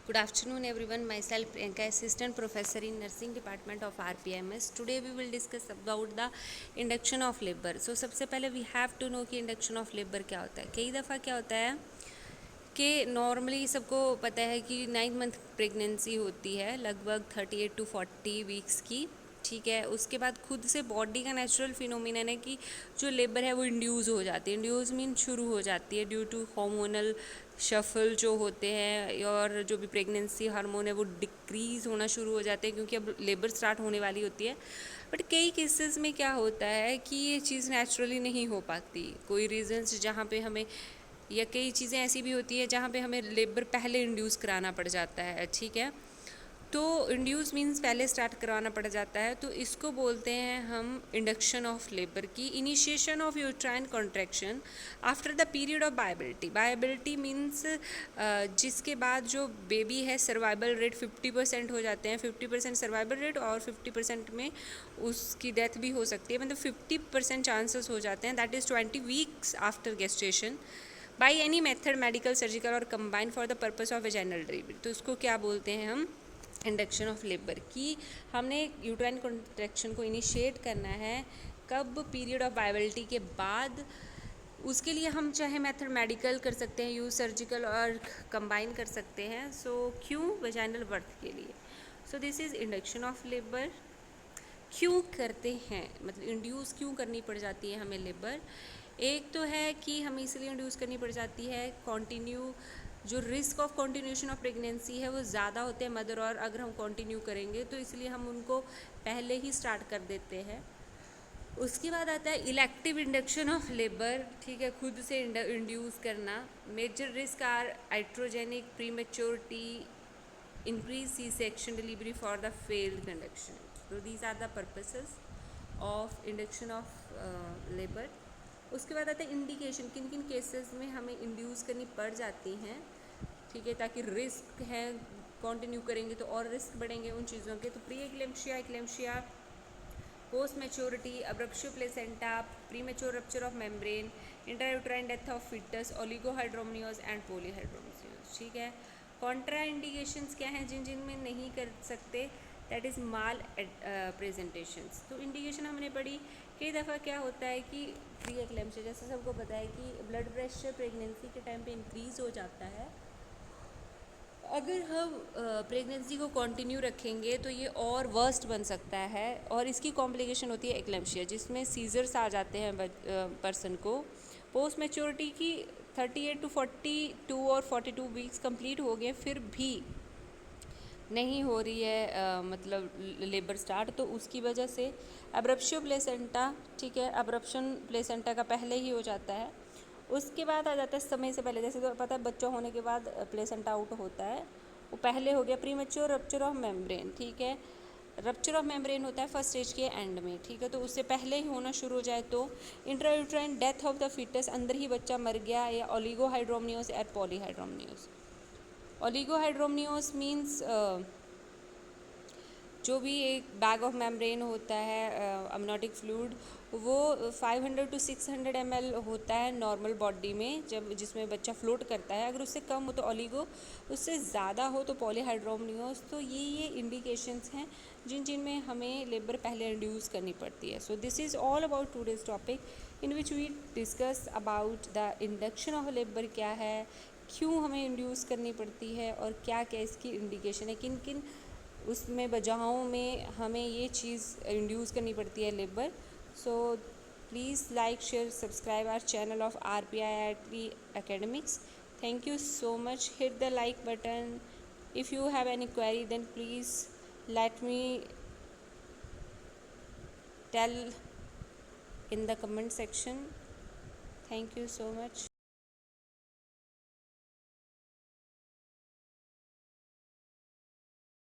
Good afternoon, everyone. Myself Priyanka, Assistant Professor in Nursing Department of RPMS. Today we will discuss about the induction of labor. So सबसे पहले we have to know कि induction of labor क्या होता है. कई दफ़ा क्या होता है कि नॉर्मली सबको पता है कि 9 मंथ प्रेगनेंसी होती है, लगभग 38 to 40 वीक्स की. ठीक है, उसके बाद खुद से बॉडी का नेचुरल फिनोमिनन है कि जो लेबर है वो इंड्यूस हो जाती है. इंड्यूस मीन शुरू हो जाती है ड्यू टू हार्मोनल शफल जो होते हैं, और जो भी प्रेगनेंसी हार्मोन है वो डिक्रीज़ होना शुरू हो जाते हैं क्योंकि अब लेबर स्टार्ट होने वाली होती है. बट कई केसेस में क्या होता है कि ये चीज़ नेचुरली नहीं हो पाती, कोई रीजंस जहाँ पे हमें, या कई चीज़ें ऐसी भी होती है जहाँ पे हमें लेबर पहले इंड्यूस कराना पड़ जाता है. ठीक है, तो इंड्यूस मीन्स पहले स्टार्ट करवाना पड़ जाता है, तो इसको बोलते हैं हम इंडक्शन ऑफ लेबर की. Initiation of uterine contraction after the period of viability. Viability means जिसके बाद जो बेबी है सर्वाइवल रेट 50% हो जाते हैं, 50% सर्वाइवल रेट, और 50% में उसकी डेथ भी हो सकती है, मतलब 50% चांसेस हो जाते हैं. That is 20 weeks after gestation by any method, medical, surgical और combine for the purpose of vaginal delivery. तो उसको क्या बोलते हैं हम, इंडक्शन ऑफ लेबर की. हमने यूट्राइन कॉन्ट्रैक्शन को इनिशिएट करना है कब, पीरियड ऑफ वायबिलिटी के बाद. उसके लिए हम चाहे मेथड मेडिकल कर सकते हैं, यूज सर्जिकल और कंबाइन कर सकते हैं. सो क्यों, वेजाइनल बर्थ के लिए. सो this is induction of labour. क्यों करते हैं, मतलब इंड्यूस क्यों करनी पड़ जाती है हमें लेबर. एक तो है कि हमें इसलिए इंड्यूस करनी पड़ जाती है, कंटिन्यू जो risk of continuation of pregnancy है वो ज़्यादा होते हैं मदर, और अगर हम कंटिन्यू करेंगे तो इसलिए हम उनको पहले ही स्टार्ट कर देते हैं. उसके बाद आता है इलेक्टिव इंडक्शन ऑफ लेबर. ठीक है, खुद से इंड्यूस करना. Major risk are iatrogenic, prematurity, increase C-section delivery for the failed conduction. So these are the purposes of induction of labor. उसके बाद आता है इंडिकेशन, किन किन केसेस में हमें इंड्यूस करनी पड़ जाती हैं. ठीक है, ताकि रिस्क है, कंटिन्यू करेंगे तो और रिस्क बढ़ेंगे उन चीज़ों के. तो pre eclampsia, eclampsia, post maturity, abruption placenta, premature rupture of membrane, intrauterine death of foetus, oligohydramnios and polyhydramnios. ठीक है, कॉन्ट्रा इंडिकेशंस क्या हैं जिन जिन में नहीं कर सकते, दैट इज़ माल प्रेजेंटेशंस. तो इंडिकेशन हमने पढ़ी. कई दफ़ा क्या होता है कि प्री एक्लेम्शिया, जैसे सबको पता है कि ब्लड प्रेशर प्रेगनेंसी के टाइम पे इंक्रीज़ हो जाता है. अगर हम प्रेगनेंसी को कंटिन्यू रखेंगे तो ये और वर्स्ट बन सकता है, और इसकी कॉम्प्लिकेशन होती है एक्लेम्शिया, जिसमें सीजर्स आ जाते हैं पर्सन को. पोस्ट मैच्योरिटी की 38 to 42 और 42 वीक्स कंप्लीट हो गए, फिर भी नहीं हो रही है मतलब लेबर स्टार्ट, तो उसकी वजह से अब्रप्शन प्लेसेंटा. ठीक है, अब्रप्शन प्लेसेंटा का पहले ही हो जाता है. उसके बाद आ जाता है समय से पहले, जैसे तो पता है बच्चा होने के बाद प्लेसेंटा आउट होता है, वो पहले हो गया प्रीमेच्योर रप्चर ऑफ मेम्ब्रेन. ठीक है, रप्चर ऑफ मेम्ब्रेन होता है फर्स्ट स्टेज के एंड में. ठीक है, तो उससे पहले ही होना शुरू हो जाए तो intrauterine death of the foetus, अंदर ही बच्चा मर गया, या ओलिगोहाइड्रोमनियोस या पॉलीहाइड्रोमनियोस. ओलिगोहाइड्रोमनियोस मीन्स जो भी एक बैग ऑफ मेम्ब्रेन होता है अमनोटिक फ्लूइड, वो 500 to 600 ml होता है नॉर्मल बॉडी में, जब जिसमें बच्चा फ्लोट करता है. अगर उससे कम हो तो ओलिगो, उससे ज़्यादा हो तो पॉलीहाइड्रोमनियोस. तो ये इंडिकेशंस हैं जिन जिन में हमें लेबर पहले इंड्यूस करनी पड़ती है. So this is all about today's topic in which we discuss about the induction of labour. क्या है, क्यों हमें इंड्यूस करनी पड़ती है, और क्या क्या इसकी इंडिकेशन है, किन किन उसमें वजहों में हमें ये चीज़ इंड्यूस करनी पड़ती है labour. So please like, share, subscribe our channel of RPIIT academics. Thank you so much. Hit the like button. If you have any query, then please let me tell in the comment section. Thank you so much.